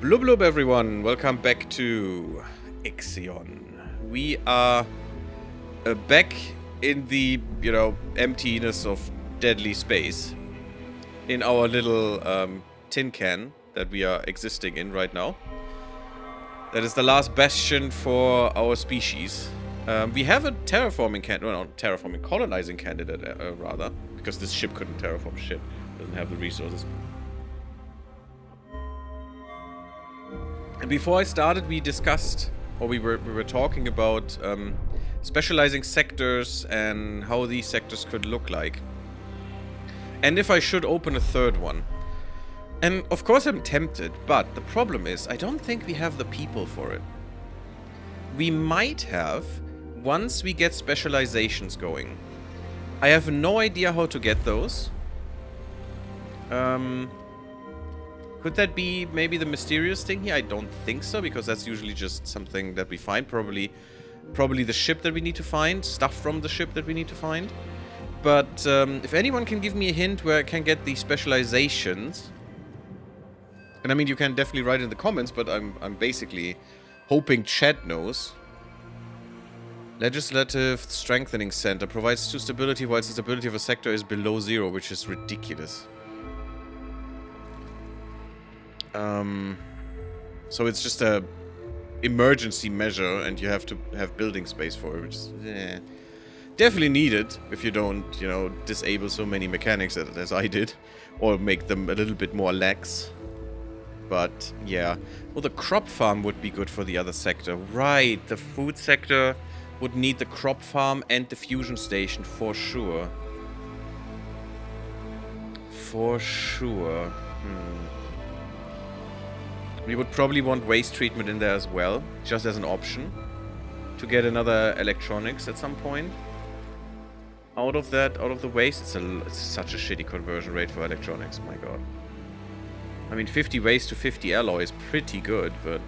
Blub blub everyone, welcome back to Ixion. We are back in the, emptiness of deadly space. In our little tin can that we are existing in right now. That is the last bastion for our species. We have a terraforming candidate, well, not terraforming, colonizing candidate rather. Because this ship couldn't terraform shit, doesn't have the resources. Before I started, we discussed, or we were talking about specializing sectors and how these sectors could look like. And if I should open a third one. And of course I'm tempted, but the problem is I don't think we have the people for it. We might have once we get specializations going. I have no idea how to get those. Could that be maybe the mysterious thing here? I don't think so, because that's usually just something that we find. Probably the ship that we need to find. Stuff from the ship that we need to find. But if anyone can give me a hint where I can get these specializations... And I mean, you can definitely write in the comments, but I'm basically hoping chat knows. Legislative Strengthening Center provides 2 stability while the stability of a sector is below 0, which is ridiculous. So it's just a emergency measure, and you have to have building space for it, which is definitely needed if you don't, disable so many mechanics as I did, or make them a little bit more lax. But yeah, well, the crop farm would be good for the other sector, right? The food sector would need the crop farm and the fusion station for sure. For sure. We would probably want waste treatment in there as well, just as an option, to get another electronics at some point. Out of the waste, it's such a shitty conversion rate for electronics, my god. I mean, 50 waste to 50 alloy is pretty good, but...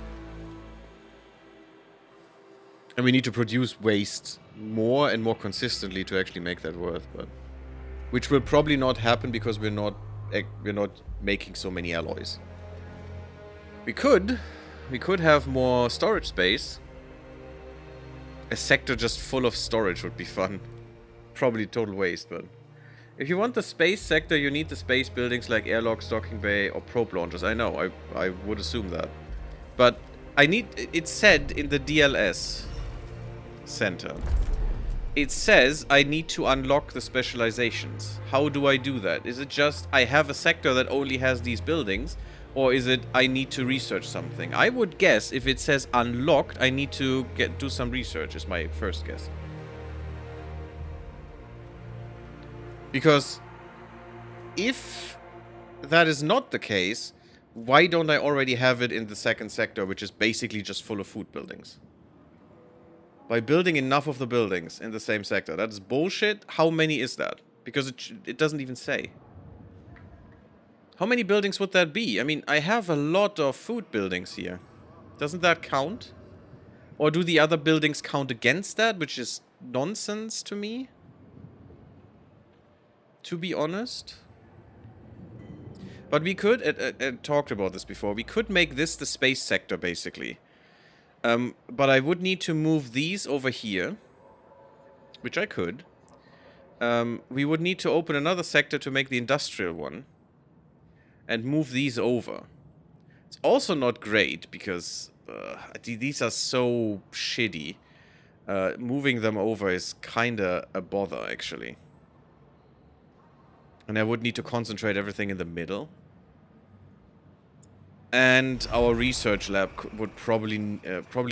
And we need to produce waste more and more consistently to actually make that worth, but... Which will probably not happen because we're not making so many alloys. We could have more storage space. A sector just full of storage would be fun. Probably total waste, but... If you want the space sector, you need the space buildings like airlock, docking bay, or probe launchers. I know, I would assume that. But I need... It said in the DLS center. It says I need to unlock the specializations. How do I do that? Is it just I have a sector that only has these buildings? Or is it I need to research something? I would guess if it says unlocked, I need to do some research, is my first guess. Because if that is not the case, why don't I already have it in the second sector, which is basically just full of food buildings? By building enough of the buildings in the same sector. That is bullshit. How many is that? Because it doesn't even say. How many buildings would that be? I mean, I have a lot of food buildings here. Doesn't that count? Or do the other buildings count against that, which is nonsense to me? To be honest. But we could, talked about this before, we could make this the space sector, basically. But I would need to move these over here. Which I could. We would need to open another sector to make the industrial one. And move these over. It's also not great, because these are so shitty. Moving them over is kinda a bother, actually. And I would need to concentrate everything in the middle. And our research lab would probably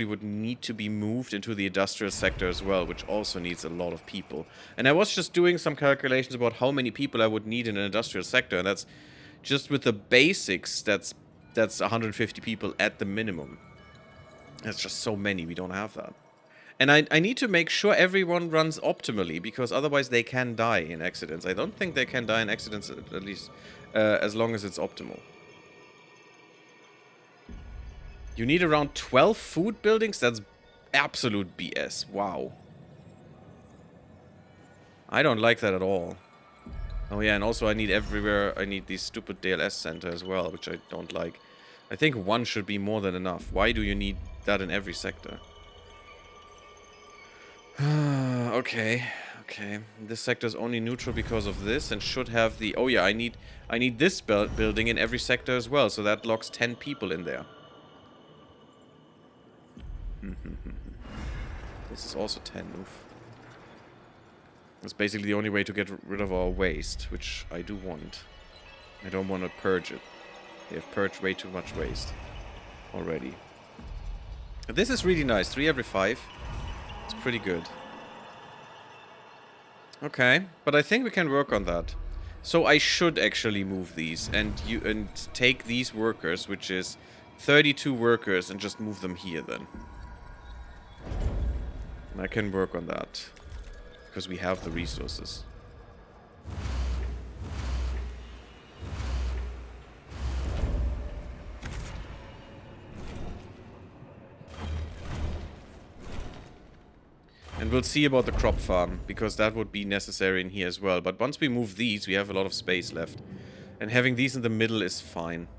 would need to be moved into the industrial sector as well, which also needs a lot of people. And I was just doing some calculations about how many people I would need in an industrial sector, and that's just with the basics, that's 150 people at the minimum. That's just so many, we don't have that. And I need to make sure everyone runs optimally, because otherwise they can die in accidents. I don't think they can die in accidents, at least as long as it's optimal. You need around 12 food buildings? That's absolute BS. Wow. I don't like that at all. Oh yeah, and also I need everywhere, I need the stupid DLS center as well, which I don't like. I think one should be more than enough. Why do you need that in every sector? Okay. Okay. This sector is only neutral because of this and should have the... Oh yeah, I need this building in every sector as well, so that locks 10 people in there. This is also 10. Oof. That's basically the only way to get rid of our waste, which I do want. I don't want to purge it. They have purged way too much waste already. This is really nice. 3 every 5. It's pretty good. Okay, but I think we can work on that. So I should actually move these and take these workers, which is 32 workers, and just move them here then. And I can work on that because we have the resources. And we'll see about the crop farm, because that would be necessary in here as well. But once we move these, we have a lot of space left. And having these in the middle is fine.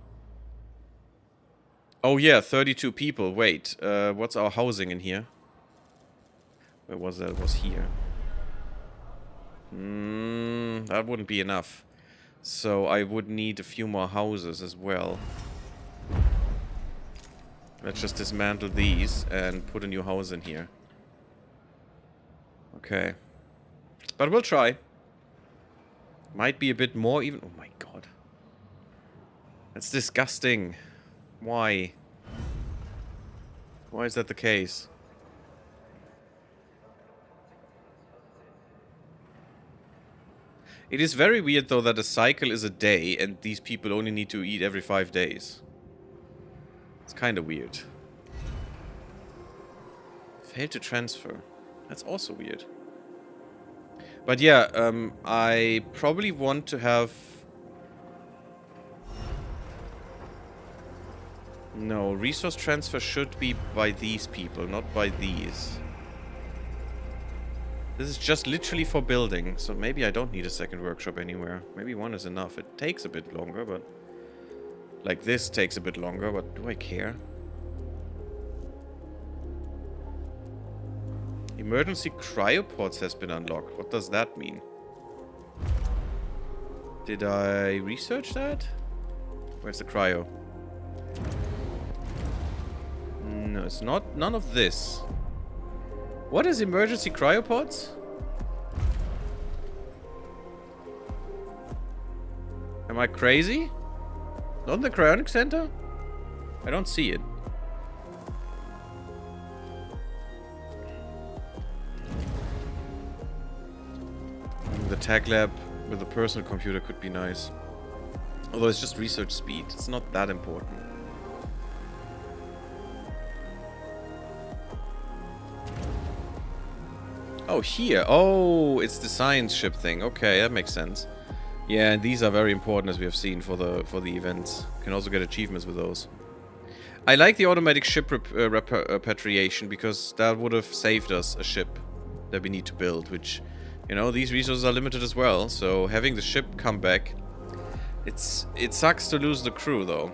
Oh yeah, 32 people. Wait, what's our housing in here? Where was that? It was here. That wouldn't be enough. So I would need a few more houses as well. Let's just dismantle these and put a new house in here. Okay. But we'll try. Might be a bit more even. Oh my god. That's disgusting. Why? Why is that the case? It is very weird though that a cycle is a day and these people only need to eat every 5 days. It's kind of weird. Failed to transfer. That's also weird. But yeah, I probably want to have... No, resource transfer should be by these people, not by these. This is just literally for building, so maybe I don't need a second workshop anywhere. Maybe one is enough. It takes a bit longer, but... Like this takes a bit longer, but do I care? Emergency cryopods has been unlocked. What does that mean? Did I research that? Where's the cryo? No, it's not. None of this. What is emergency cryopods? Am I crazy? Not in the cryonic center? I don't see it. The tag lab with a personal computer could be nice. Although it's just research speed. It's not that important. Oh, here. Oh, it's the science ship thing. Okay, that makes sense. Yeah, and these are very important, as we have seen, for the events. You can also get achievements with those. I like the automatic ship repatriation, because that would have saved us a ship that we need to build, which... You know, these resources are limited as well, so having the ship come back... It sucks to lose the crew, though.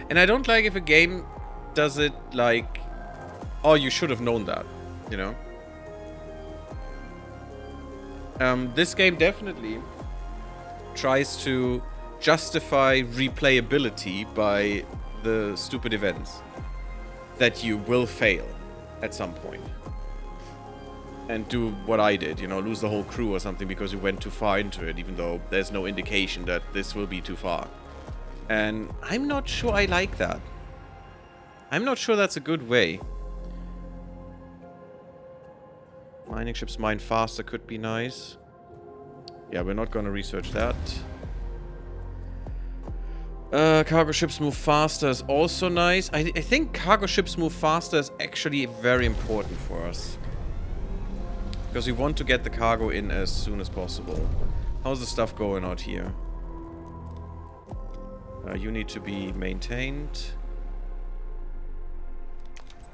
And I don't like if a game does it like... Oh, you should have known that, you know? This game definitely tries to justify replayability by the stupid events that you will fail at some point. And do what I did, you know, lose the whole crew or something because you went too far into it, even though there's no indication that this will be too far. And I'm not sure I like that. I'm not sure that's a good way. Mining ships mine faster could be nice. Yeah, we're not gonna research that. Cargo ships move faster is also nice. I think cargo ships move faster is actually very important for us. Because we want to get the cargo in as soon as possible. How's the stuff going out here? You need to be maintained.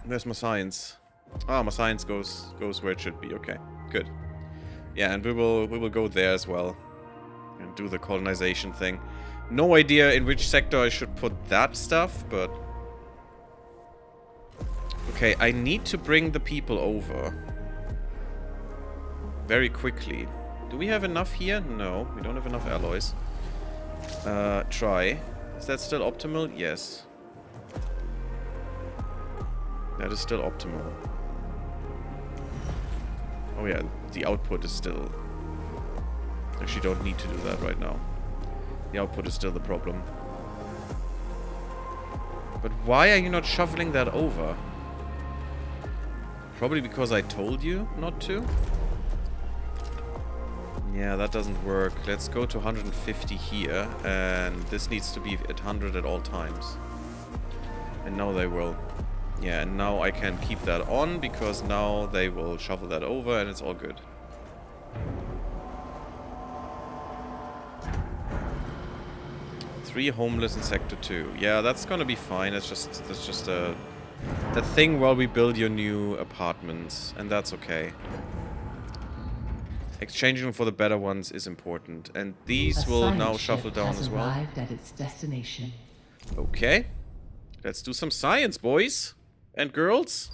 Where's my science? Ah, my science goes where it should be. Okay, good. Yeah, and we will go there as well. And do the colonization thing. No idea in which sector I should put that stuff, but... Okay, I need to bring the people over. Very quickly. Do we have enough here? No, we don't have enough alloys. Try. Is that still optimal? Yes. That is still optimal. Oh yeah, the output is still... Actually, don't need to do that right now. The output is still the problem. But why are you not shoveling that over? Probably because I told you not to? Yeah, that doesn't work. Let's go to 150 here. And this needs to be at 100 at all times. And now they will. Yeah, and now I can keep that on because now they will shovel that over and it's all good. Three homeless in Sector 2. Yeah, that's gonna be fine. That's just a thing while we build your new apartments, and that's okay. Exchanging them for the better ones is important, and these will now shuffle down as well. Arrived at its destination. Okay, let's do some science, boys and girls,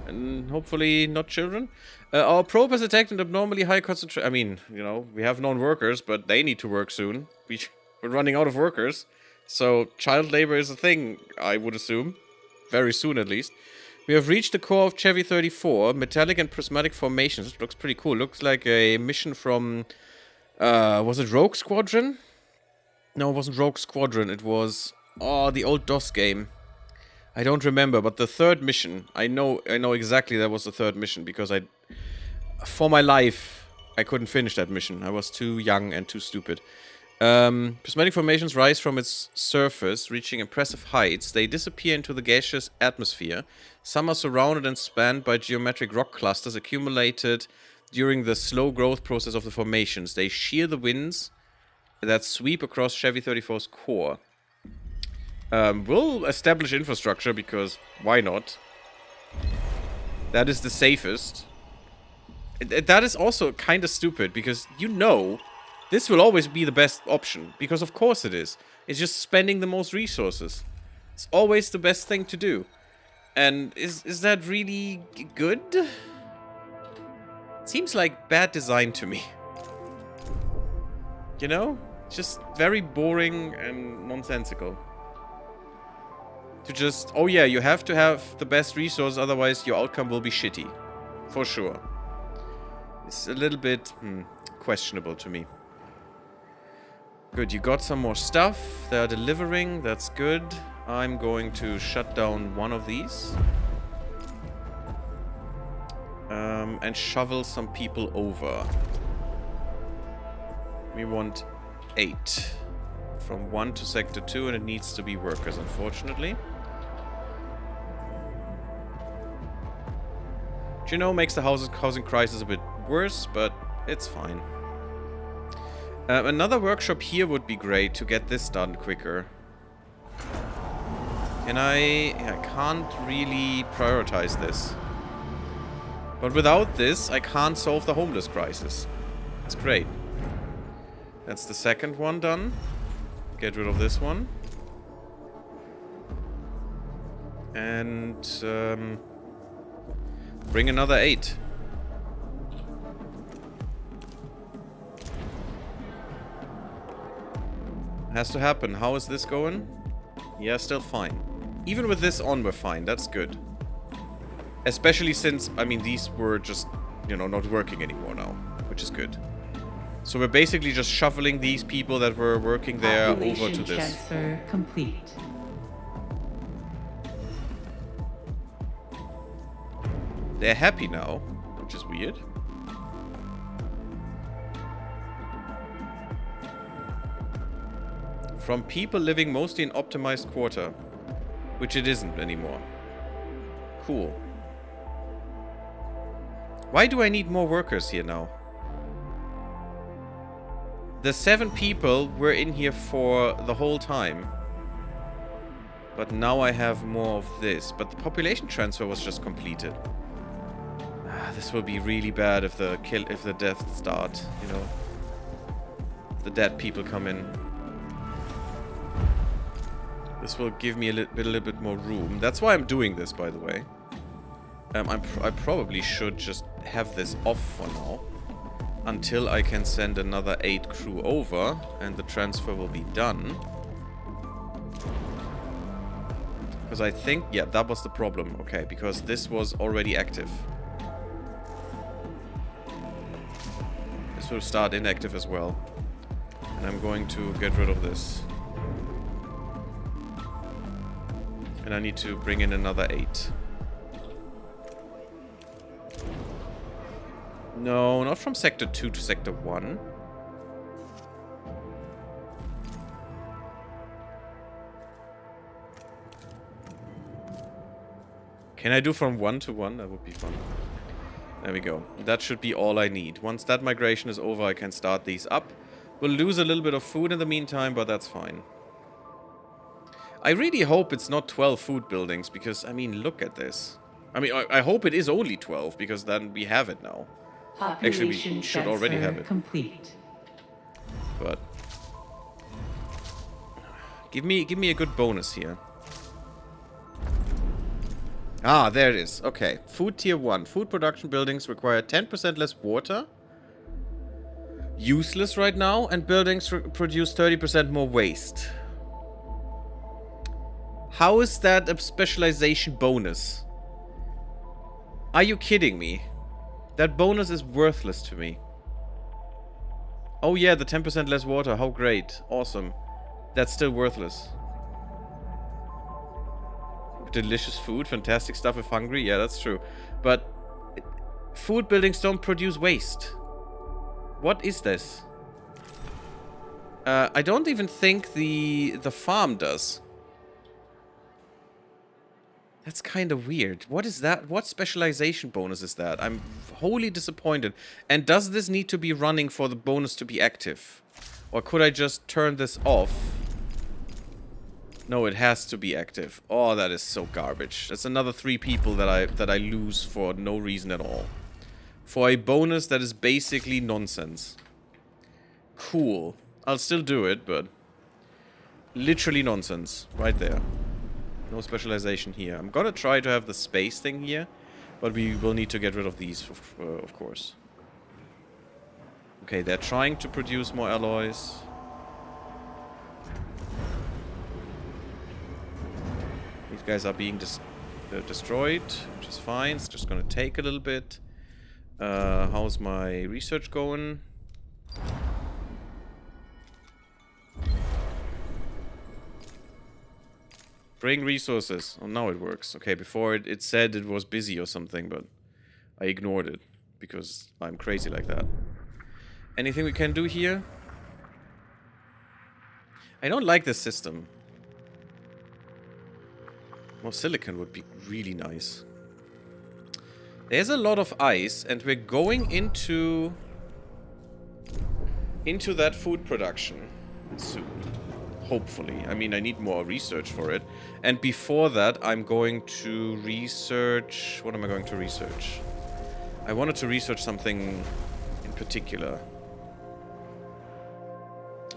and hopefully not children. Our probe has detected an abnormally high concentration. I mean, you know, we have non-workers, but they need to work soon. We're running out of workers, so child labor is a thing, I would assume. Very soon, at least. We have reached the core of Chevy 34, metallic and prismatic formations. It looks pretty cool. Looks like a mission from, was it Rogue Squadron? No, it wasn't Rogue Squadron. It was, oh, the old DOS game. I don't remember, but the third mission, I know exactly that was the third mission, because for my life, I couldn't finish that mission. I was too young and too stupid. Prismatic formations rise from its surface, reaching impressive heights. They disappear into the gaseous atmosphere. Some are surrounded and spanned by geometric rock clusters accumulated during the slow growth process of the formations. They shear the winds that sweep across Chevy 34's core. We'll establish infrastructure, because why not? That is the safest. That is also kind of stupid, because you know... This will always be the best option, because of course it is. It's just spending the most resources. It's always the best thing to do. And is that really good? It seems like bad design to me. You know? Just very boring and nonsensical. To just, oh yeah, you have to have the best resource, otherwise your outcome will be shitty. For sure. It's a little bit questionable to me. Good, you got some more stuff. They're delivering. That's good. I'm going to shut down one of these. And shovel some people over. We want 8. From 1 to Sector 2, and it needs to be workers, unfortunately. Which, you know, makes the housing crisis a bit worse, but it's fine. Another workshop here would be great to get this done quicker. And I can't really prioritize this. But without this, I can't solve the homeless crisis. It's great. That's the second one done. Get rid of this one. And bring another 8. Has to happen. How is this going? Yeah, still fine. Even with this on, we're fine. That's good. Especially since, I mean, these were just, you know, not working anymore now, which is good. So we're basically just shuffling these people that were working there over to this. Transfer complete. They're happy now, which is weird. From people living mostly in optimized quarter. Which it isn't anymore. Cool. Why do I need more workers here now? The 7 people were in here for the whole time. But now I have more of this. But the population transfer was just completed. This will be really bad if the deaths start, you know. If the dead people come in. This will give me a little bit more room. That's why I'm doing this, by the way. I probably should just have this off for now. Until I can send another 8 crew over. And the transfer will be done. Because I think... Yeah, that was the problem. Okay, because this was already active. This will start inactive as well. And I'm going to get rid of this. And I need to bring in another 8. No, not from Sector 2 to Sector 1. Can I do from 1 to 1? That would be fun. There we go. That should be all I need. Once that migration is over, I can start these up. We'll lose a little bit of food in the meantime, but that's fine. I really hope it's not 12 food buildings, because, I mean, look at this. I mean, I hope it is only 12, because then we have it now. Actually, we should already have it. Complete. But give me a good bonus here. Ah, there it is. Okay. Food tier 1. Food production buildings require 10% less water. Useless right now. And buildings produce 30% more waste. How is that a specialization bonus? Are you kidding me? That bonus is worthless to me. Oh yeah, the 10% less water. How great. Awesome. That's still worthless. Delicious food. Fantastic stuff if hungry. Yeah, that's true. But food buildings don't produce waste. What is this? I don't even think the farm does. That's kind of weird. What is that? What specialization bonus is that? I'm wholly disappointed. And does this need to be running for the bonus to be active? Or could I just turn this off? No, it has to be active. Oh, that is so garbage. That's another 3 people that I lose for no reason at all. For a bonus that is basically nonsense. Cool. I'll still do it, but literally nonsense. Right there. No specialization here. I'm gonna try to have the space thing here, but we will need to get rid of these, of course. Okay, they're trying to produce more alloys. These guys are being destroyed, which is fine. It's just gonna take a little bit. How's my research going? Bring resources. Oh, now it works. Okay, before it said it was busy or something, but I ignored it because I'm crazy like that. Anything we can do here? I don't like this system. More silicon would be really nice. There's a lot of ice, and we're going into that food production soon. Hopefully. I mean, I need more research for it. And before that, I'm going to research... What am I going to research? I wanted to research something in particular.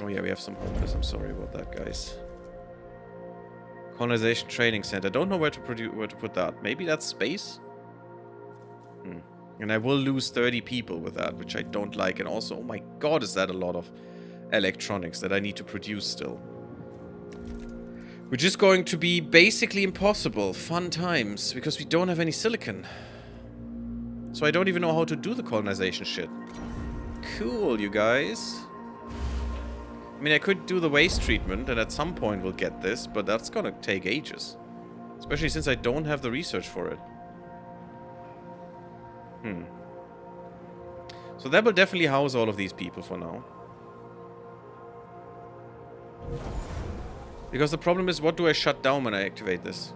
Oh yeah, we have some homeless. I'm sorry about that, guys. Colonization Training Center. I don't know where to put that. Maybe that's space? And I will lose 30 people with that, which I don't like. And also, oh my god, is that a lot of electronics that I need to produce still. Which is going to be basically impossible. Fun times, because we don't have any silicon. So I don't even know how to do the colonization shit. Cool, you guys. I mean, I could do the waste treatment, and at some point we'll get this, but that's gonna take ages. Especially since I don't have the research for it. So that will definitely house all of these people for now. Because the problem is, what do I shut down when I activate this?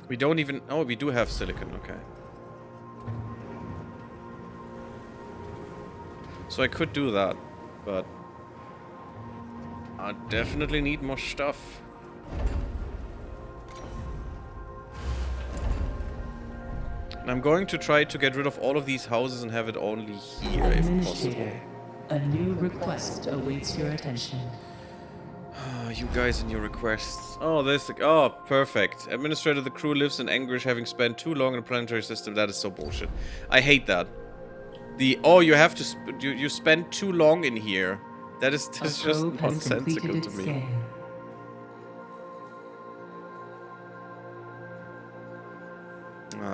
We don't even... Oh, we do have silicon, okay. So I could do that, but I definitely need more stuff. I'm going to try to get rid of all of these houses and have it only here, if possible. Administrator, a new request awaits your attention. You guys and your requests. Oh, this. Oh, perfect. Administrator, the crew lives in anguish having spent too long in a planetary system. That is so bullshit. I hate that. Oh, you have to. You spend too long in here. That's just nonsensical to me. Scan.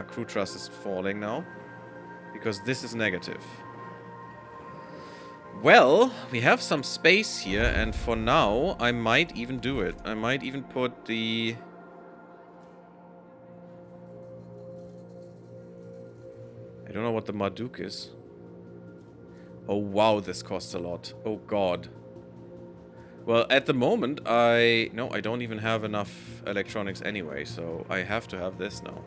Crew trust is falling now. Because this is negative. Well, we have some space here, and for now, I might even do it. I might even put the... I don't know what the Marduk is. Oh, wow, this costs a lot. Oh, God. Well, at the moment, No, I don't even have enough electronics anyway, so I have to have this now.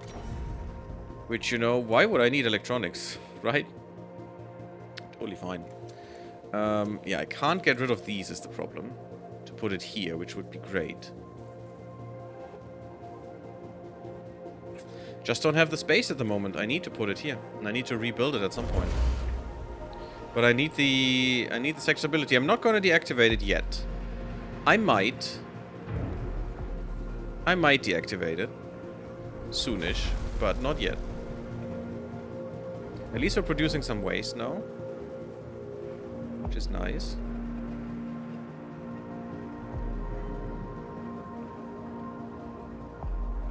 Which, you know, why would I need electronics, right? Totally fine. Yeah, I can't get rid of these is the problem. To put it here, which would be great. Just don't have the space at the moment. I need to put it here. And I need to rebuild it at some point. But I need the sectorability. I'm not going to deactivate it yet. I might deactivate it. Soonish, but not yet. At least we're producing some waste now. Which is nice.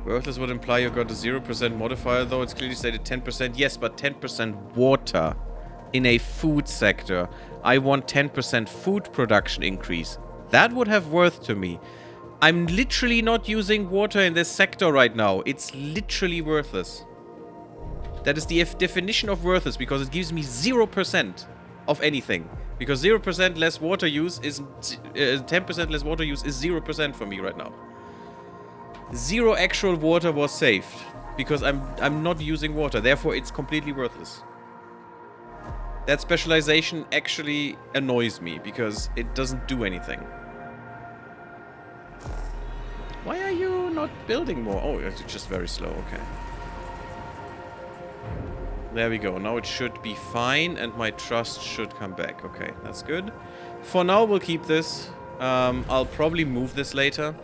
Worthless would imply you got a 0% modifier, though it's clearly stated 10%. Yes, but 10% water in a food sector. I want 10% food production increase. That would have worth to me. I'm literally not using water in this sector right now. It's literally worthless. That is the definition of worthless, because it gives me 0% of anything. Because 0% less water use is... 10% less water use is 0% for me right now. 0 actual water was saved. Because I'm not using water. Therefore, it's completely worthless. That specialization actually annoys me, because it doesn't do anything. Why are you not building more? Oh, it's just very slow. Okay. There we go. Now it should be fine, and my trust should come back. Okay, that's good. For now, we'll keep this. I'll probably move this later.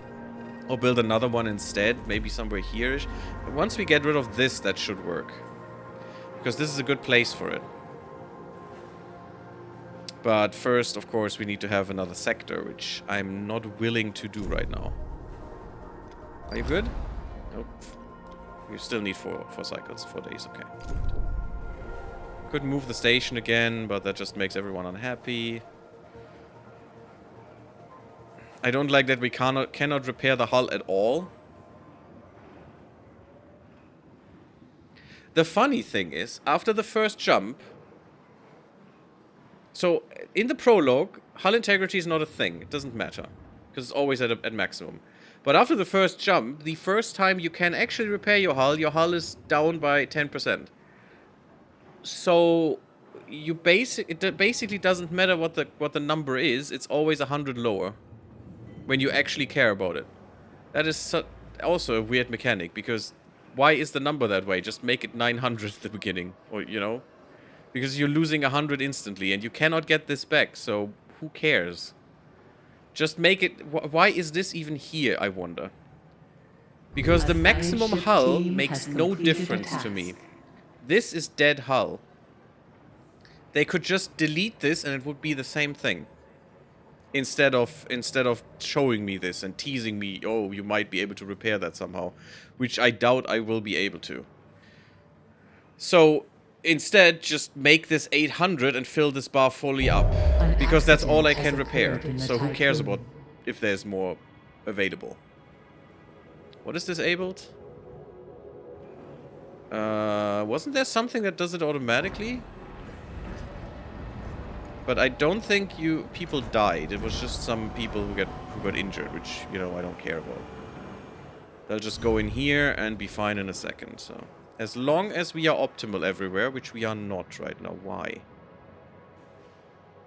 Or build another one instead. Maybe somewhere here-ish. But once we get rid of this, that should work. Because this is a good place for it. But first, of course, we need to have another sector, which I'm not willing to do right now. Are you good? Nope. You still need 4 cycles, 4 days, okay. Could move the station again, but that just makes everyone unhappy. I don't like that we cannot repair the hull at all. The funny thing is, after the first jump... So, in the prologue, hull integrity is not a thing. It doesn't matter. Because it's always at maximum. But after the first jump, the first time you can actually repair your hull is down by 10%. So, it basically doesn't matter what the number is. It's always 100 lower. When you actually care about it. That is also a weird mechanic, because why is the number that way? Just make it 900 at the beginning, or, you know? Because you're losing 100 instantly, and you cannot get this back, so who cares? Just make it... Why is this even here, I wonder? Because the maximum hull makes no difference to me. This is dead hull. They could just delete this, and it would be the same thing. Instead of showing me this and teasing me, oh, you might be able to repair that somehow. Which I doubt I will be able to. So, instead, just make this 800 and fill this bar fully up. Because that's all I can repair. So who cares about if there's more available. What is disabled? Wasn't there something that does it automatically? But I don't think people died. It was just some people who got injured, which, you know, I don't care about. They'll just go in here and be fine in a second. So, as long as we are optimal everywhere, which we are not right now. Why?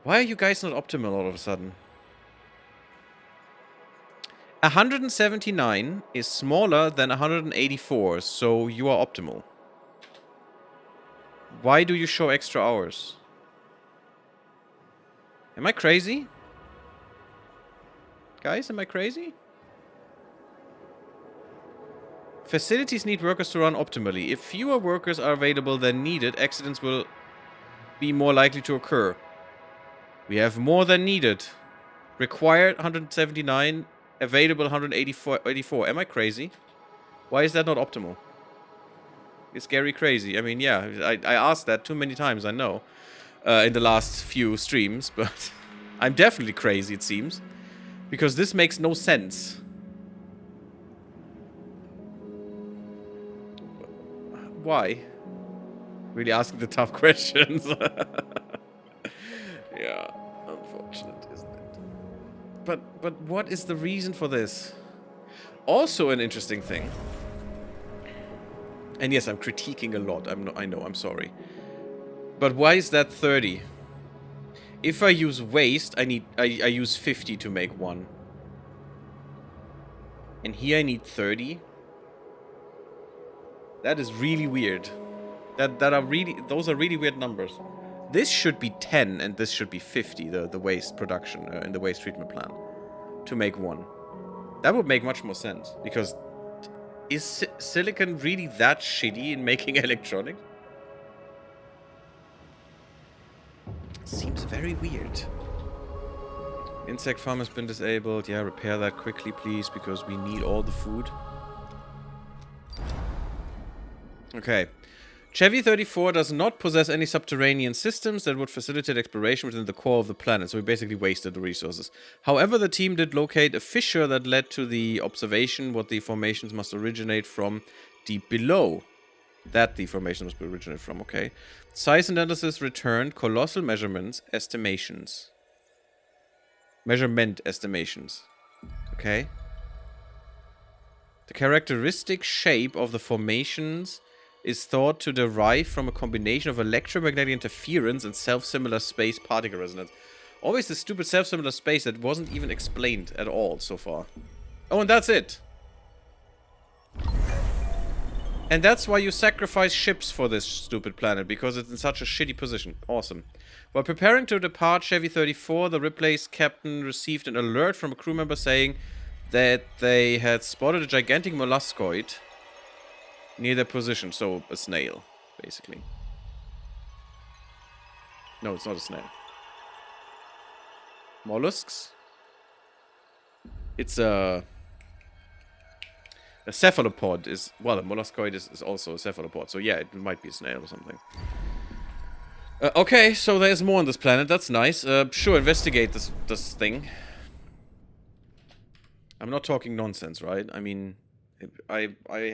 Why are you guys not optimal all of a sudden? 179 is smaller than 184, so you are optimal. Why do you show extra hours? Am I crazy? Guys, am I crazy? Facilities need workers to run optimally. If fewer workers are available than needed, accidents will be more likely to occur. We have more than needed. Required 179, available 184. Am I crazy? Why is that not optimal? Is Gary crazy? I mean, yeah, I asked that too many times, I know, in the last few streams, but I'm definitely crazy, it seems. Because this makes no sense. Why? Really asking the tough questions. Yeah, unfortunate, isn't it? But what is the reason for this? Also an interesting thing. And yes, I'm critiquing a lot. I know, I'm sorry. But why is that 30? If I use waste, I use 50 to make one. And here I need 30. That is really weird. Those are really weird numbers. This should be 10 and this should be 50, the waste production in the waste treatment plant, to make one. That would make much more sense, because is silicon really that shitty in making electronics? Seems very weird. Insect farm has been disabled. Yeah, repair that quickly, please, because we need all the food. Okay. Chevy 34 does not possess any subterranean systems that would facilitate exploration within the core of the planet, so we basically wasted the resources. However, the team did locate a fissure that led to the observation what the formations must originate from deep below. That the formation must originate from, okay. Size analysis returned colossal measurement estimations. Okay. The characteristic shape of the formations is thought to derive from a combination of electromagnetic interference and self-similar space particle resonance. Always this stupid self-similar space that wasn't even explained at all so far. Oh, and that's it. And that's why you sacrifice ships for this stupid planet, because it's in such a shitty position. Awesome. While preparing to depart Chevy 34, the Ripley's captain received an alert from a crew member saying that they had spotted a gigantic molluscoid near their position. So, a snail, basically. No, it's not a snail. Mollusks? It's a cephalopod is... Well, a molluscoid is also a cephalopod. So, yeah, it might be a snail or something. Okay, so there's more on this planet. That's nice. Sure, investigate this thing. I'm not talking nonsense, right? I mean, I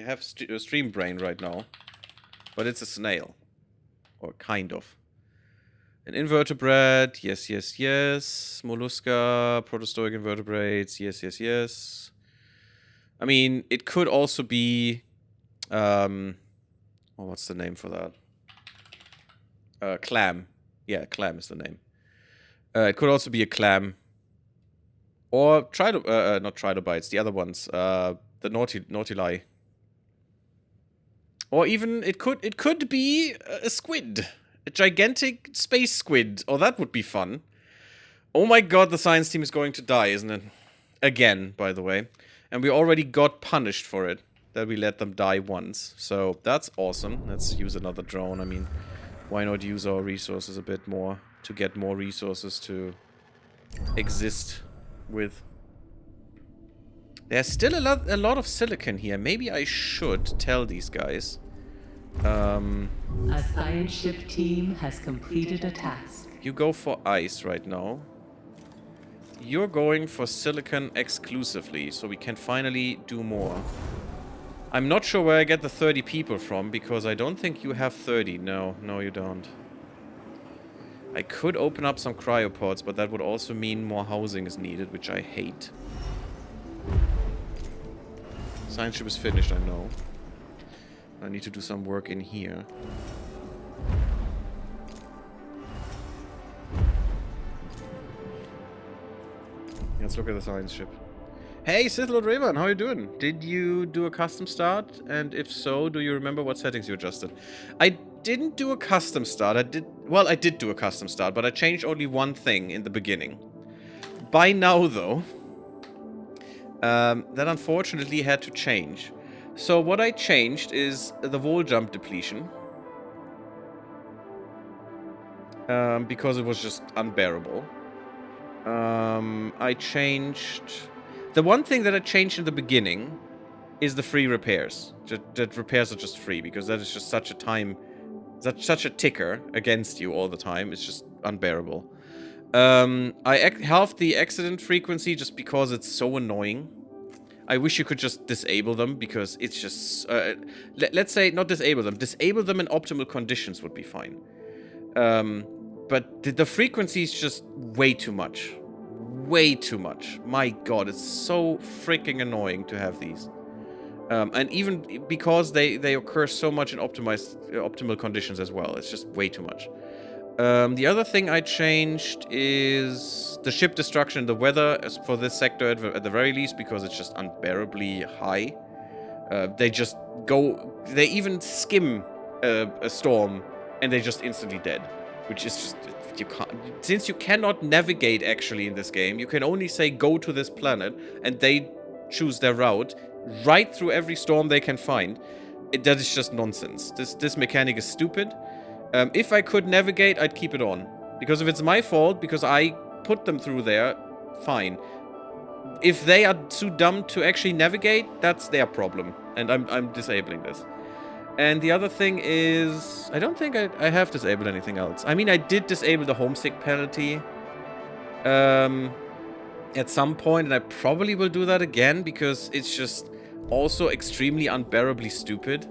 have stream brain right now, but it's a snail, or kind of. An invertebrate, yes, yes, yes. Mollusca, protostoic invertebrates, yes, yes, yes. I mean, it could also be, oh, what's the name for that? Clam. Yeah, clam is the name. It could also be a clam. Or not trilobites, the other ones. The nautili. Or even it could be a squid. A gigantic space squid. Oh, that would be fun. Oh my god, the science team is going to die, isn't it? Again, by the way. And we already got punished for it. That we let them die once. So, that's awesome. Let's use another drone. I mean, why not use our resources a bit more to get more resources to exist with. There's still a lot of silicon here. Maybe I should tell these guys. A science ship team has completed a task. You go for ice right now. You're going for silicon exclusively, so we can finally do more. I'm not sure where I get the 30 people from, because I don't think you have 30. No, you don't. I could open up some cryopods, but that would also mean more housing is needed, which I hate. Science ship is finished, I know. I need to do some work in here. Let's look at the science ship. Hey, Sith Lord Raven, how are you doing? Did you do a custom start? And if so, do you remember what settings you adjusted? I didn't do a custom start. I did do a custom start, but I changed only one thing in the beginning. By now, though, that unfortunately had to change. So what I changed is the wall jump depletion. Because it was just unbearable. I changed... The one thing that I changed in the beginning is the free repairs. That repairs are just free, because that is just such a time... such a ticker against you all the time. It's just unbearable. I halved the accident frequency just because it's so annoying. I wish you could just disable them, because it's just... let's say, not disable them. Disable them in optimal conditions would be fine. But the frequency is just way too much. Way too much. My god, it's so freaking annoying to have these. And even because they occur so much in optimal conditions as well. It's just way too much. The other thing I changed is the ship destruction and the weather for this sector at the very least, because it's just unbearably high. They just go... They even skim a storm and they're just instantly dead. Which is just... You can't... Since you cannot navigate actually in this game, you can only say go to this planet and they choose their route right through every storm they can find. That is just nonsense. This mechanic is stupid. If I could navigate, I'd keep it on. Because if it's my fault, because I put them through there, fine. If they are too dumb to actually navigate, that's their problem. And I'm disabling this. And the other thing is... I don't think I have disabled anything else. I mean, I did disable the homesick penalty. At some point, and I probably will do that again, because it's just also extremely unbearably stupid.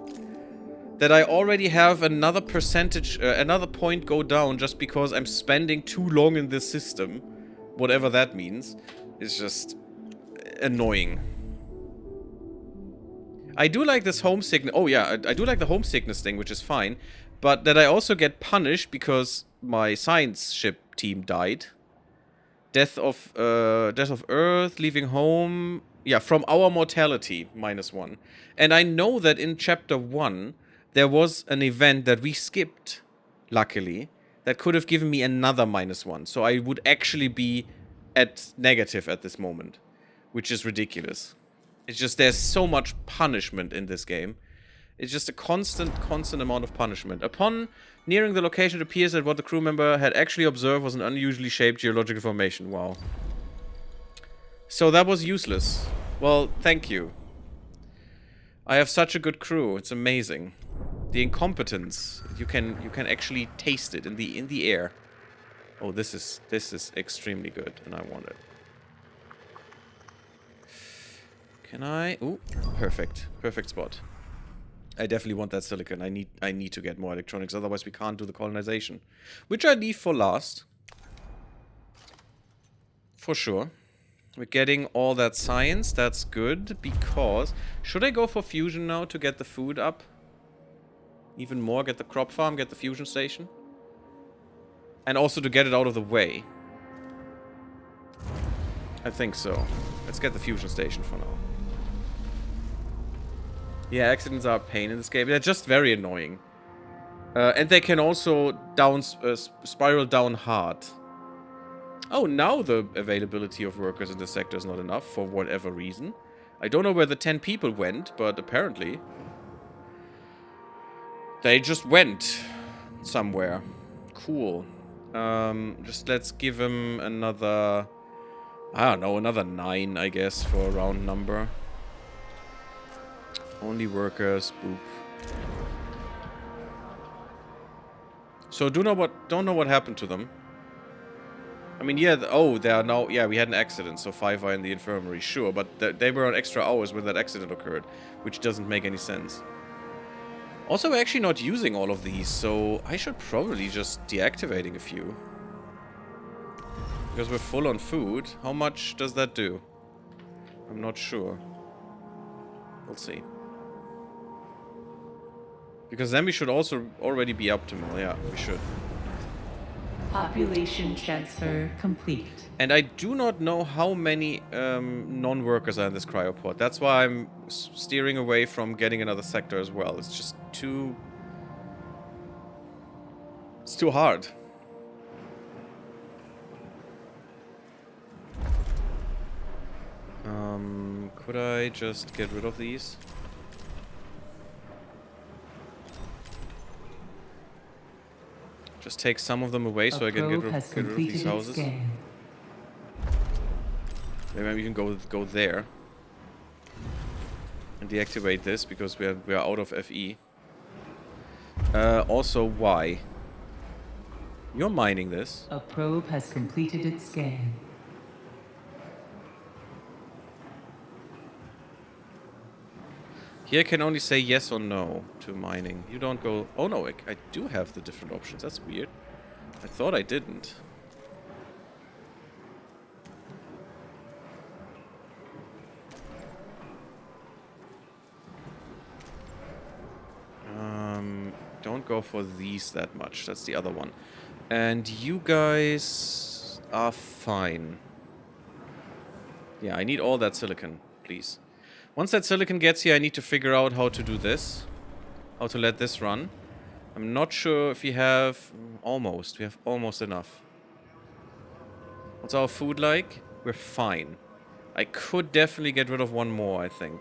That I already have another percentage, another point go down just because I'm spending too long in this system. Whatever that means. It's just annoying. I do like this homesickness. Oh yeah, I do like the homesickness thing, which is fine. But that I also get punished because my science ship team died. Death of Earth, leaving home. Yeah, from our mortality, -1. And I know that in Chapter 1, there was an event that we skipped, luckily, that could have given me another -1. So I would actually be at negative at this moment. Which is ridiculous. It's just there's so much punishment in this game. It's just a constant amount of punishment. Upon nearing the location, it appears that what the crew member had actually observed was an unusually shaped geological formation. Wow. So that was useless. Well, thank you. I have such a good crew. It's amazing. The incompetence, you can actually taste it in the air. Oh, this is extremely good, and I want it. Can I? Ooh, perfect. Perfect spot. I definitely want that silicon. I need to get more electronics, otherwise we can't do the colonization. Which I leave for last. For sure. We're getting all that science. That's good, because... Should I go for fusion now to get the food up? Even more? Get the crop farm, get the fusion station? And also to get it out of the way. I think so. Let's get the fusion station for now. Yeah, accidents are a pain in this game. They're just very annoying. And they can also spiral down hard. Oh, now the availability of workers in this sector is not enough for whatever reason. I don't know where the 10 people went, but apparently... They just went somewhere. Cool. Just let's give him another... I don't know, another 9, I guess, for a round number. Only workers, boop. So don't know what happened to them. I mean, yeah, oh, they are now, yeah, we had an accident, so 5 are in the infirmary, sure, but they were on extra hours when that accident occurred, which doesn't make any sense. Also, we're actually not using all of these, so I should probably just deactivating a few. Because we're full on food. How much does that do? I'm not sure. We'll see. Because then we should also already be optimal. Yeah, we should. Population transfer complete. And I do not know how many non-workers are in this cryopod. That's why I'm steering away from getting another sector as well. It's just too It's too hard. Could I just get rid of these? Just take some of them away so I can get rid of these houses. Maybe we can go there and deactivate this because we are out of FE. Also, why? You're mining this. A probe has completed its scan. Here I can only say yes or no to mining. You don't go... Oh no, I do have the different options. That's weird. I thought I didn't. Don't go for these that much. That's the other one. And you guys are fine. Yeah, I need all that silicon, please. Once that silicon gets here, I need to figure out how to do this. How to let this run. I'm not sure if we have... Almost. We have almost enough. What's our food like? We're fine. I could definitely get rid of one more, I think.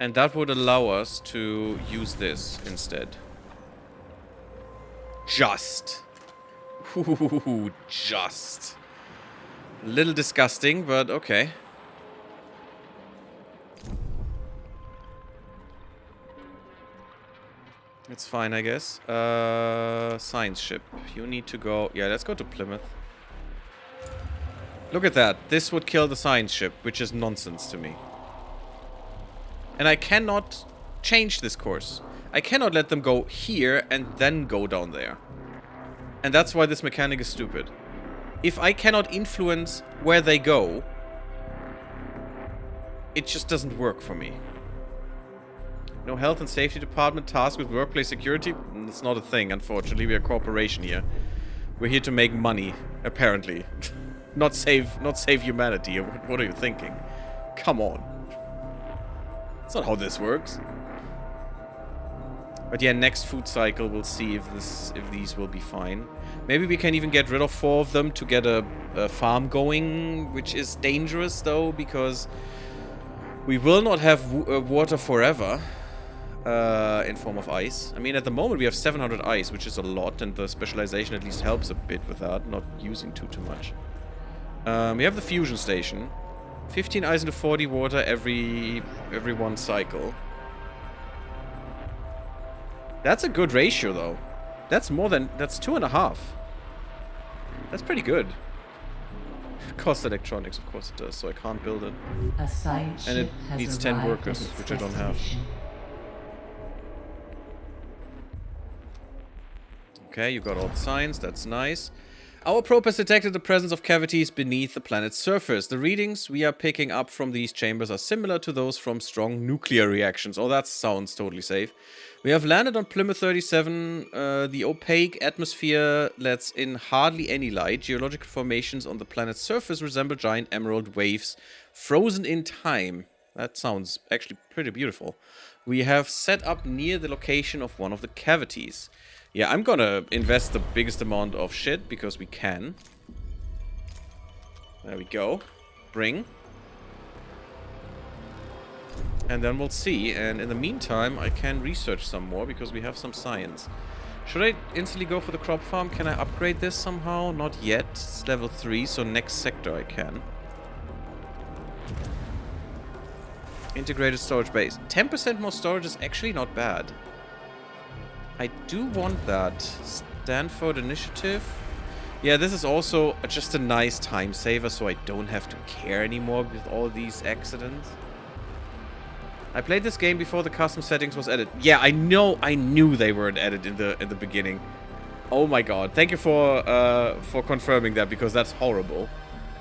And that would allow us to use this instead. Just. Ooh, just. A little disgusting, but okay. It's fine, I guess. Science ship. You need to go... Yeah, let's go to Plymouth. Look at that. This would kill the science ship, which is nonsense to me. And I cannot change this course. I cannot let them go here and then go down there. And that's why this mechanic is stupid. If I cannot influence where they go, it just doesn't work for me. No health and safety department tasked with workplace security? It's not a thing, unfortunately. We're a corporation here. We're here to make money, apparently. not save humanity. What are you thinking? Come on. That's not how this works. But yeah, next food cycle we'll see if these will be fine. Maybe we can even get rid of 4 of them to get a farm going, which is dangerous though, because we will not have water forever in form of ice. I mean, at the moment we have 700 ice, which is a lot, and the specialization at least helps a bit with that, not using too much. We have the fusion station. 15 ice into 40 water every one cycle. That's a good ratio, though. That's more than... That's 2.5. That's pretty good. Costs electronics, of course it does, so I can't build it. A science and it ship needs has 10 workers, arrived at its which I don't have. destination. Okay, you got all the signs, that's nice. Our probe has detected the presence of cavities beneath the planet's surface. The readings we are picking up from these chambers are similar to those from strong nuclear reactions. Oh, that sounds totally safe. We have landed on Plymouth 37. The opaque atmosphere lets in hardly any light. Geological formations on the planet's surface resemble giant emerald waves frozen in time. That sounds actually pretty beautiful. We have set up near the location of one of the cavities. Yeah, I'm gonna invest the biggest amount of shit because we can. There we go. Bring. And then we'll see. And in the meantime, I can research some more because we have some science. Should I instantly go for the crop farm? Can I upgrade this somehow? Not yet. It's level 3, so next sector I can. Integrated storage base. 10% more storage is actually not bad. I do want that. Stanford Initiative. Yeah, this is also just a nice time saver, so I don't have to care anymore with all these accidents. I played this game before the custom settings was added. Yeah, I knew they weren't added in the beginning. Oh my god. Thank you for confirming that, because that's horrible.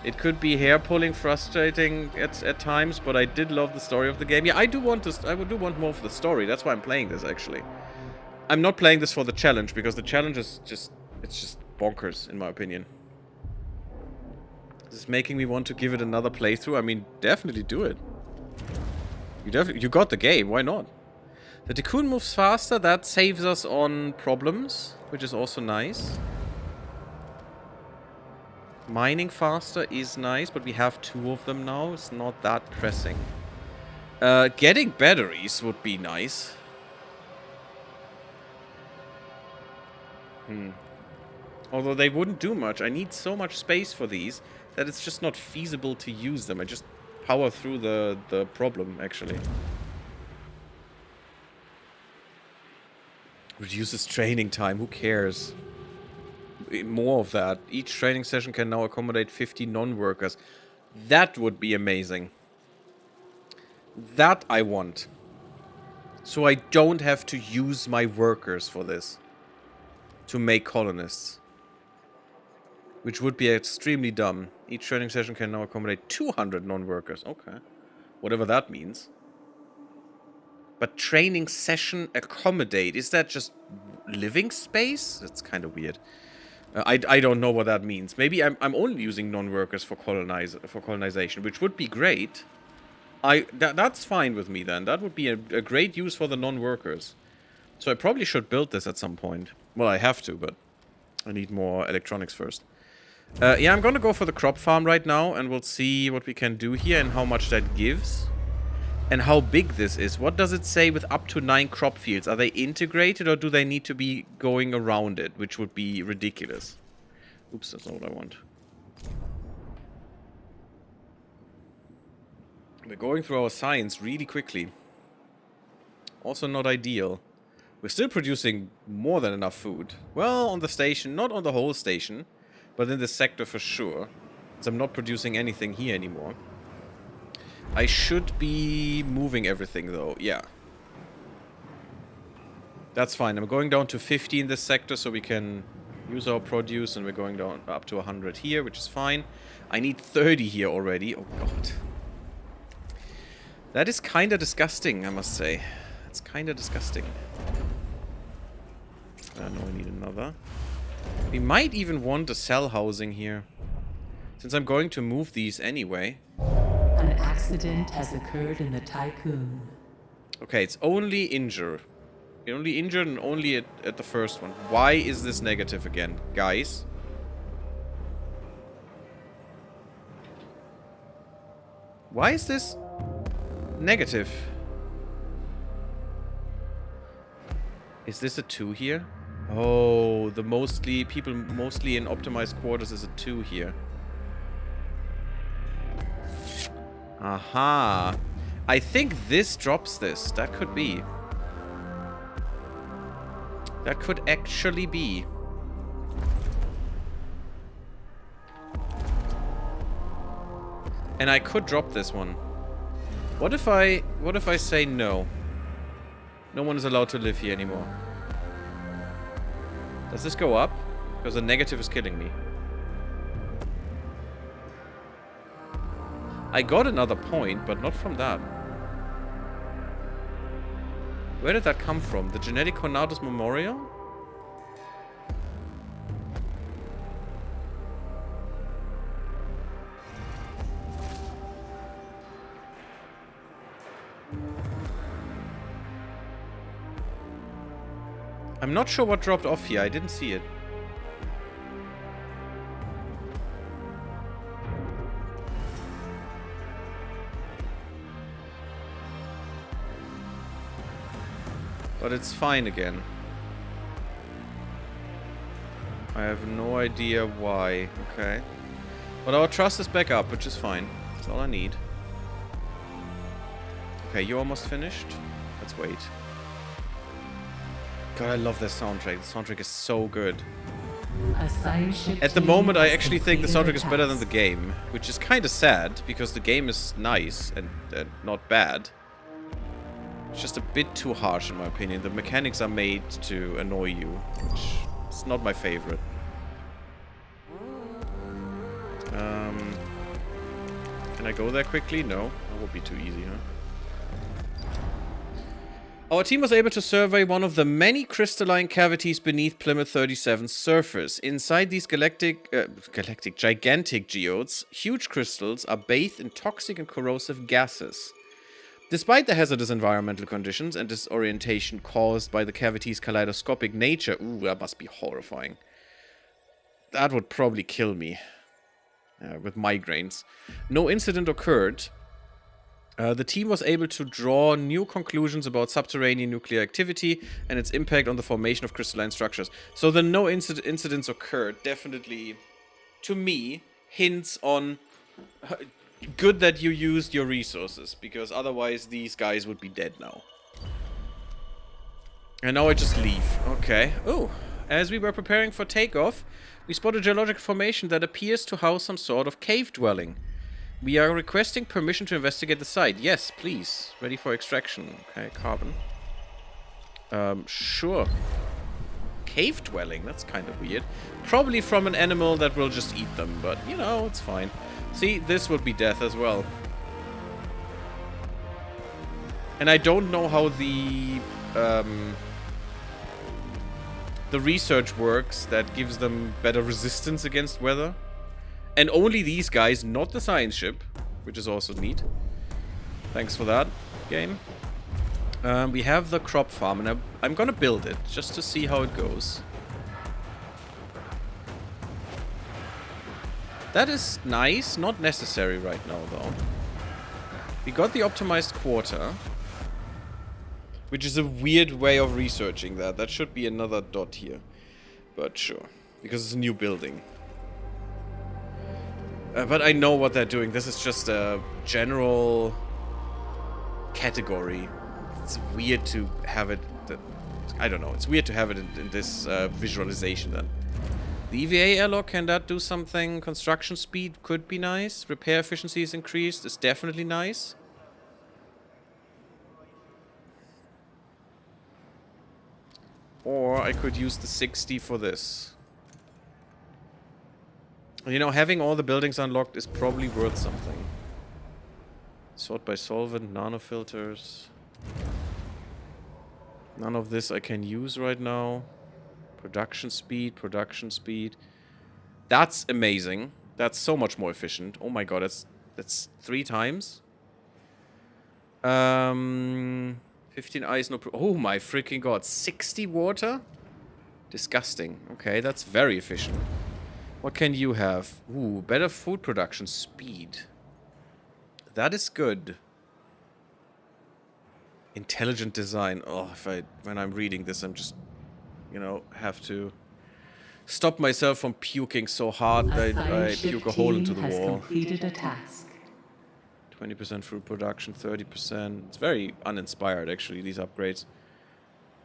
It could be hair-pulling, frustrating at times, but I did love the story of the game. Yeah, I do want this. I do want more for the story. That's why I'm playing this, actually. I'm not playing this for the challenge, because the challenge is just... It's just bonkers, in my opinion. This is making me want to give it another playthrough. I mean, definitely do it. You got the game. Why not? The Tikkun moves faster. That saves us on problems, which is also nice. Mining faster is nice, but we have 2 of them now. It's not that pressing. Getting batteries would be nice. Although they wouldn't do much. I need so much space for these that it's just not feasible to use them. I just power through the problem, actually. Reduces training time. Who cares? More of that. Each training session can now accommodate 50 non-workers. That would be amazing. That I want. So I don't have to use my workers for this. To make colonists. Which would be extremely dumb. Each training session can now accommodate 200 non-workers. Okay. Whatever that means. But training session accommodate. Is that just living space? That's kind of weird. I don't know what that means. Maybe I'm only using non-workers for colonization, which would be great. That's fine with me then. That would be a great use for the non-workers. So I probably should build this at some point. Well, I have to, but I need more electronics first. Yeah, I'm gonna go for the crop farm right now, and we'll see what we can do here and how much that gives. And how big this is. What does it say with up to 9 crop fields? Are they integrated or do they need to be going around it? Which would be ridiculous. Oops, that's not what I want. We're going through our science really quickly. Also not ideal. We're still producing more than enough food. Well, on the station. Not on the whole station. But in this sector for sure. So I'm not producing anything here anymore. I should be moving everything, though. Yeah. That's fine. I'm going down to 50 in this sector so we can use our produce. And we're going down up to 100 here, which is fine. I need 30 here already. Oh, God. That is kind of disgusting, I must say. It's kind of disgusting. No, I need another. We might even want a cell housing here. Since I'm going to move these anyway. An accident has occurred in the Tycoon. Okay, it's only injured. Only injured and only at the first one. Why is this negative again, guys? Why is this negative? Is this a 2 here? Oh, the people mostly in optimized quarters is a 2 here. Aha. I think this drops this. That could be. That could actually be. And I could drop this one. What if I say no? No one is allowed to live here anymore. Does this go up? Because the negative is killing me. I got another point, but not from that. Where did that come from? The Genetic Conatus Memorial? I'm not sure what dropped off here. I didn't see it. But it's fine again. I have no idea why. Okay. But our trust is back up, which is fine. That's all I need. Okay, you almost finished? Let's wait. God, I love this soundtrack. The soundtrack is so good. At the moment, I actually think the soundtrack is better than the game, which is kind of sad, because the game is nice and not bad. It's just a bit too harsh, in my opinion. The mechanics are made to annoy you, which is not my favorite. Can I go there quickly? No. That would be too easy, huh? Our team was able to survey one of the many crystalline cavities beneath Plymouth 37's surface. Inside these gigantic geodes, huge crystals are bathed in toxic and corrosive gases. Despite the hazardous environmental conditions and disorientation caused by the cavity's kaleidoscopic nature... Ooh, that must be horrifying. That would probably kill me. With migraines. No incident occurred. The team was able to draw new conclusions about subterranean nuclear activity and its impact on the formation of crystalline structures. So the no incidents occurred definitely, to me, hints on... Good that you used your resources, because otherwise these guys would be dead now. And now I just leave. Okay. Oh, as we were preparing for takeoff, we spotted a geological formation that appears to house some sort of cave dwelling. We are requesting permission to investigate the site. Yes, please. Ready for extraction. Okay, carbon. Sure. Cave dwelling? That's kind of weird. Probably from an animal that will just eat them, but, you know, it's fine. See, this would be death as well. And I don't know how the research works that gives them better resistance against weather. And only these guys, not the science ship, which is also neat. Thanks for that, game. We have the crop farm, and I'm gonna build it, just to see how it goes. That is nice, not necessary right now, though. We got the optimized quarter, which is a weird way of researching that. That should be another dot here, but sure, because it's a new building. But I know what they're doing. This is just a general category. It's weird to have it... I don't know. It's weird to have it in this visualization then. The EVA airlock, can that do something? Construction speed could be nice. Repair efficiency is increased. It's definitely nice. Or I could use the 60 for this. You know, having all the buildings unlocked is probably worth something. Sort by solvent, nanofilters. None of this I can use right now. Production speed, production speed. That's amazing. That's so much more efficient. Oh my god, that's 3 times. 15 ice, no... Oh my freaking god. 60 water? Disgusting. Okay, that's very efficient. What can you have? Ooh, better food production speed. That is good. Intelligent design. Oh, when I'm reading this, I'm just, you know, have to stop myself from puking so hard that I puke a hole into the wall. Completed a task. 20% food production, 30%. It's very uninspired, actually, these upgrades.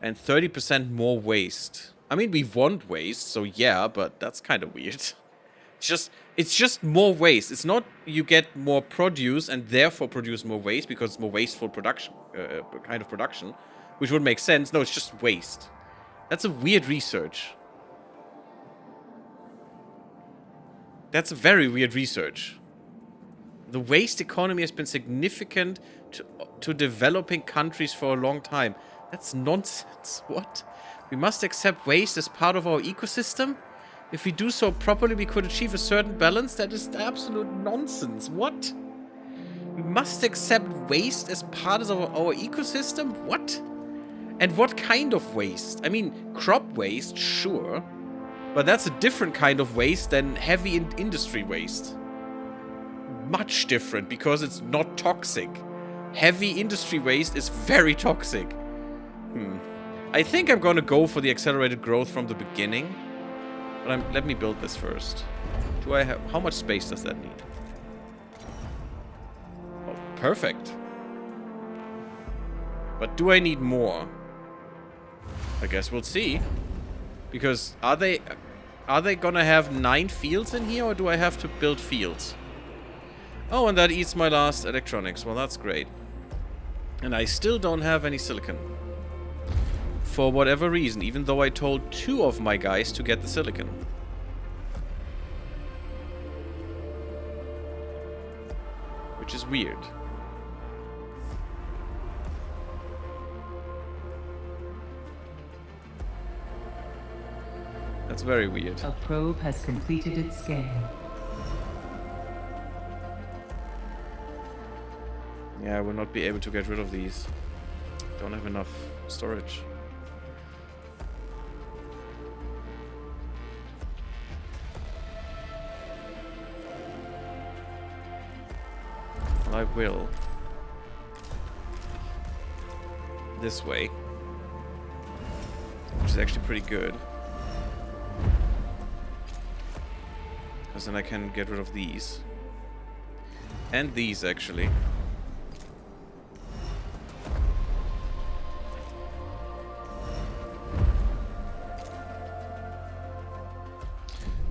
And 30% more waste. I mean, we want waste, so yeah, but that's kind of weird. It's just more waste. It's not you get more produce and therefore produce more waste because it's more wasteful production, kind of production, which would make sense. No, it's just waste. That's a weird research. That's a very weird research. The waste economy has been significant to developing countries for a long time. That's nonsense. What? We must accept waste as part of our ecosystem? If we do so properly, we could achieve a certain balance. That is absolute nonsense. What? We must accept waste as part of our ecosystem? What? And what kind of waste? I mean, crop waste, sure. But that's a different kind of waste than heavy industry waste. Much different, because it's not toxic. Heavy industry waste is very toxic. I think I'm gonna go for the accelerated growth from the beginning. But let me build this first. Do I have... How much space does that need? Oh, perfect. But do I need more? I guess we'll see. Because are they gonna have 9 fields in here, or do I have to build fields? Oh, and that eats my last electronics. Well, that's great. And I still don't have any silicon. For whatever reason, even though I told 2 of my guys to get the silicon. Which is weird. That's very weird. A probe has completed its scan. Yeah, I will not be able to get rid of these. Don't have enough storage. Well, I will. This way. Which is actually pretty good. Because then I can get rid of these. And these, actually.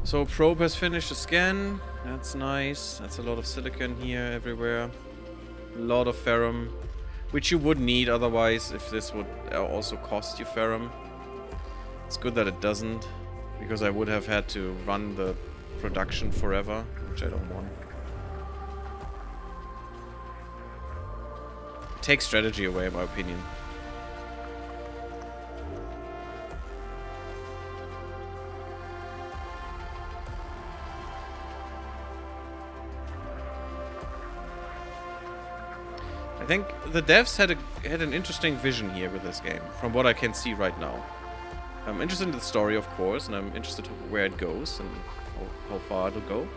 So probe has finished the scan. That's nice. That's a lot of silicon here everywhere. A lot of ferrum. Which you would need otherwise if this would also cost you ferrum. It's good that it doesn't. Because I would have had to run the production forever. Which I don't want. It takes strategy away in my opinion. I think the devs had an interesting vision here with this game, from what I can see right now. I'm interested in the story, of course, and I'm interested in where it goes and how far it'll go.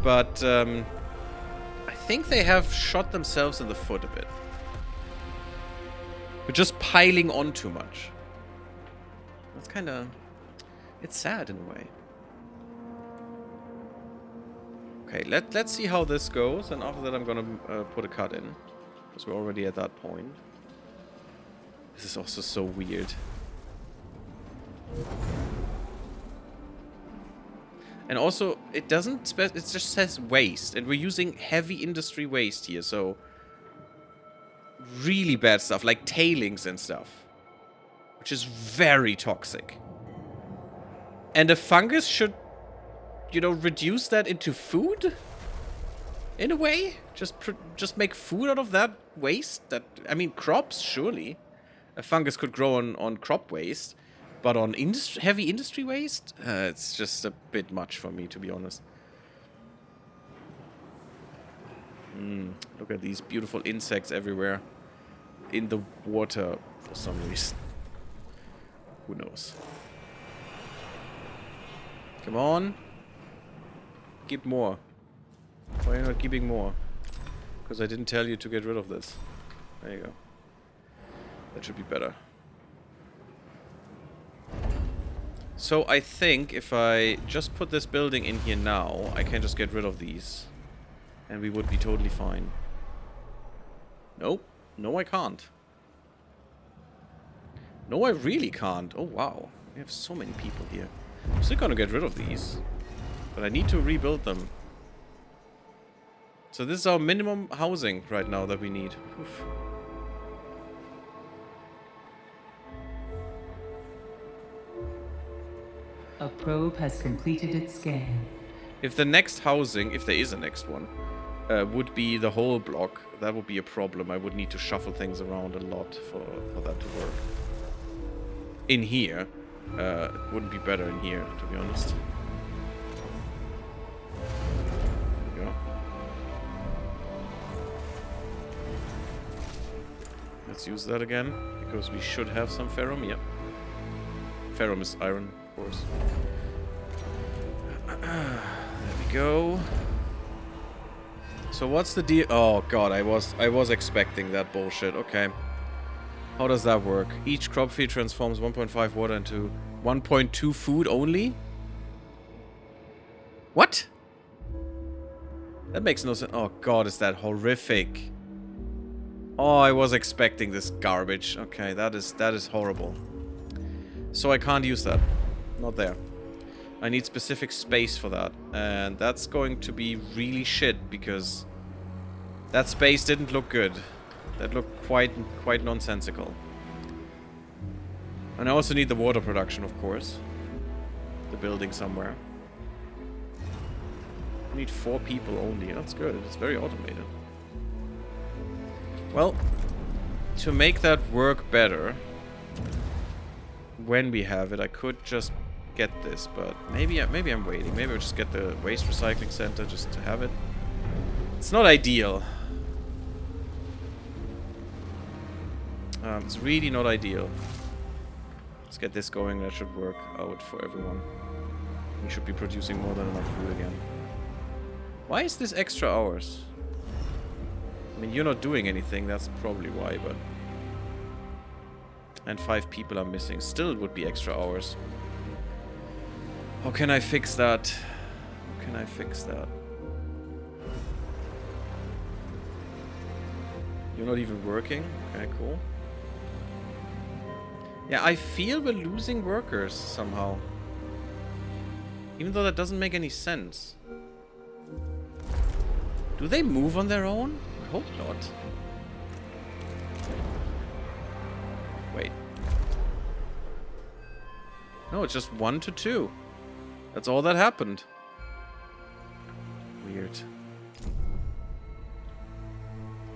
But I think they have shot themselves in the foot a bit. We're just piling on too much. That's kind of... It's sad in a way. Okay, let's see how this goes, and after that I'm gonna put a cut in. Because we're already at that point. This is also so weird. And also, it doesn't it just says waste, and we're using heavy industry waste here, so... Really bad stuff, like tailings and stuff. Which is very toxic. And a fungus should... You know, reduce that into food? In a way? Just make food out of that waste? That, I mean, crops, surely. A fungus could grow on crop waste. But on heavy industry waste? It's just a bit much for me, to be honest. Look at these beautiful insects everywhere. In the water, for some reason. Who knows? Come on. Keep more. Why are you not keeping more? Because I didn't tell you to get rid of this. There you go. That should be better. So I think if I just put this building in here now, I can just get rid of these. And we would be totally fine. Nope. No, I can't. No, I really can't. Oh, wow. We have so many people here. I'm still gonna get rid of these. But I need to rebuild them. So this is our minimum housing right now that we need. Oof. A probe has completed its scan. If the next housing, if there is a next one, would be the whole block, that would be a problem. I would need to shuffle things around a lot for that to work. In here. It wouldn't be better in here, to be honest. Let's use that again, because we should have some ferrum, yep. Ferrum is iron, of course. There we go. So what's the deal? Oh god, I was expecting that bullshit. Okay. How does that work? Each crop feed transforms 1.5 water into 1.2 food only? What? That makes no sense. Oh god, is that horrific. Oh, I was expecting this garbage. Okay, that is horrible. So I can't use that. Not there. I need specific space for that. And that's going to be really shit, because that space didn't look good. That looked quite nonsensical. And I also need the water production, of course. The building somewhere. I need 4 people only. That's good. It's very automated. Well, to make that work better, when we have it, I could just get this, but maybe I'm waiting. Maybe I'll just get the waste recycling center just to have it. It's not ideal. It's really not ideal. Let's get this going. That should work out for everyone. We should be producing more than enough food again. Why is this extra hours? I mean, you're not doing anything. That's probably why, but... And 5 people are missing. Still, it would be extra hours. How can I fix that? How can I fix that? You're not even working? Okay, cool. Yeah, I feel we're losing workers somehow. Even though that doesn't make any sense. Do they move on their own? I hope not. Wait. No, it's just 1 to 2. That's all that happened. Weird.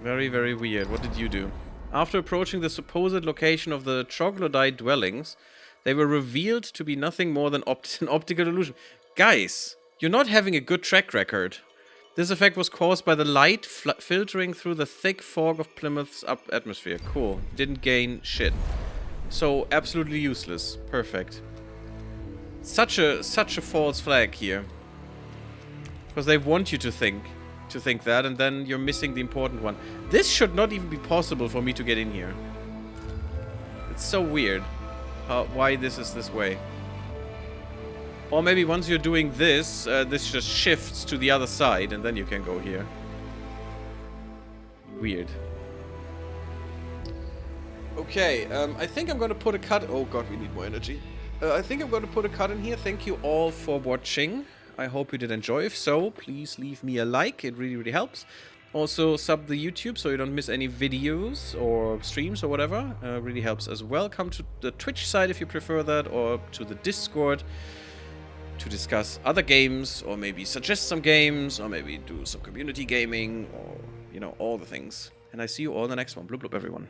Very, very weird. What did you do? After approaching the supposed location of the troglodyte dwellings, they were revealed to be nothing more than an optical illusion. Guys, you're not having a good track record. This effect was caused by the light filtering through the thick fog of Plymouth's atmosphere. Cool. Didn't gain shit. So, absolutely useless. Perfect. Such a false flag here. Because they want you to think that, and then you're missing the important one. This should not even be possible for me to get in here. It's so weird why this is this way. Or maybe once you're doing this, this just shifts to the other side, and then you can go here. Weird. Okay, I think I'm gonna put a cut... Oh god, we need more energy. I think I'm gonna put a cut in here. Thank you all for watching. I hope you did enjoy. If so, please leave me a like. It really, really helps. Also, sub the YouTube so you don't miss any videos or streams or whatever. Really helps as well. Come to the Twitch side if you prefer that, or to the Discord to discuss other games, or maybe suggest some games, or maybe do some community gaming, or, you know, all the things. And I see you all in the next one. Bloop bloop, everyone.